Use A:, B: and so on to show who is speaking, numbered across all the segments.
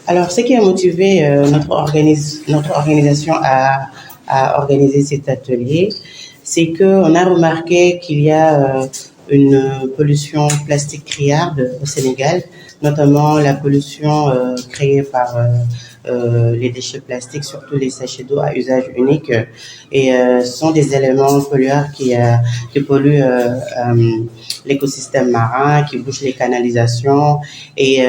A: Alors, ce qui a motivé notre organisation à organiser cet atelier, c'est qu'on a remarqué qu'il y a une pollution plastique criarde au Sénégal, notamment la pollution créée par les déchets plastiques, surtout les sachets d'eau à usage unique. Et ce sont des éléments pollueurs qui polluent l'écosystème marin, qui bouchent les canalisations. Et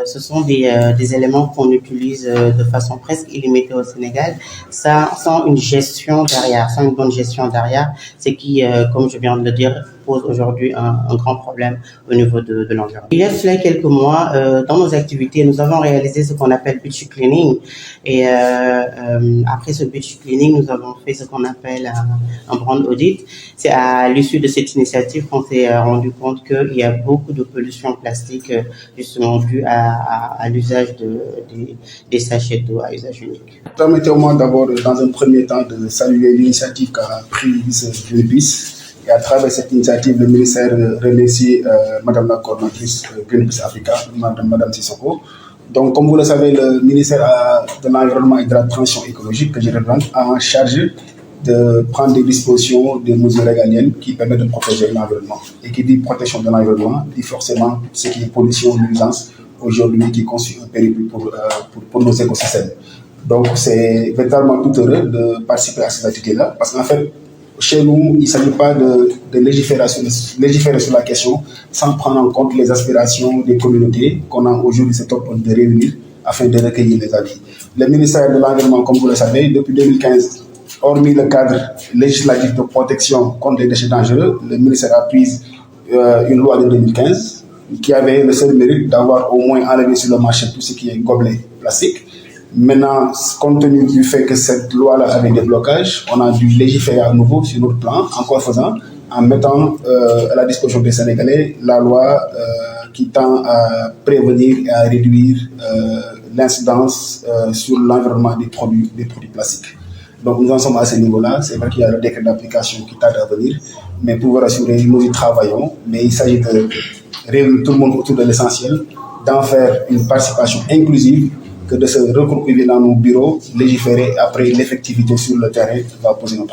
A: ce sont des éléments qu'on utilise de façon presque illimitée au Sénégal, sans une gestion derrière, sans une bonne gestion derrière, ce qui, comme je viens de le dire, pose aujourd'hui un grand problème au niveau de l'environnement. Il y a cela quelques mois, dans nos activités, nous avons réalisé ce qu'on appelle beach cleaning. Et après ce beach cleaning, nous avons fait ce qu'on appelle un brand audit. C'est à l'issue de cette initiative qu'on s'est rendu compte qu'il y a beaucoup de pollution plastique justement due à l'usage des sachets d'eau à usage unique.
B: Permettez-moi d'abord, dans un premier temps, de saluer l'initiative qu'a prise Greenpeace. Et à travers cette initiative, le ministère remercie Madame la coordinatrice Greenpeace Africa, Madame Sissoko. Donc, comme vous le savez, le ministère de l'Environnement et de la Transition écologique, que je représente, a en charge de prendre des dispositions, des mesures régaliennes qui permettent de protéger l'environnement. Et qui dit protection de l'environnement, dit forcément ce qui est pollution, nuisance, aujourd'hui, qui constitue un péril pour nos écosystèmes. Donc, c'est véritablement tout heureux de participer à cette activité-là, parce qu'en fait, chez nous, il ne s'agit pas de légiférer sur la question sans prendre en compte les aspirations des communautés qu'on a aujourd'hui cette opportunité de réunir afin de recueillir les avis. Le ministère de l'Environnement, comme vous le savez, depuis 2015, hormis le cadre législatif de protection contre les déchets dangereux, le ministère a pris une loi de 2015 qui avait le seul mérite d'avoir au moins enlevé sur le marché tout ce qui est gobelet plastique. Maintenant, compte tenu du fait que cette loi-là avait des blocages, on a dû légiférer à nouveau sur notre plan, en quoi faisant, en mettant à la disposition des Sénégalais la loi qui tend à prévenir et à réduire l'incidence sur l'environnement des produits plastiques. Donc nous en sommes à ce niveau-là. C'est vrai qu'il y a le décret d'application qui tarde à venir, mais pour vous rassurer, nous y travaillons. Mais il s'agit de réunir tout le monde autour de l'essentiel, d'en faire une participation inclusive, que de se recouper dans nos bureaux, légiférer après l'effectivité sur le terrain va poser notre problème.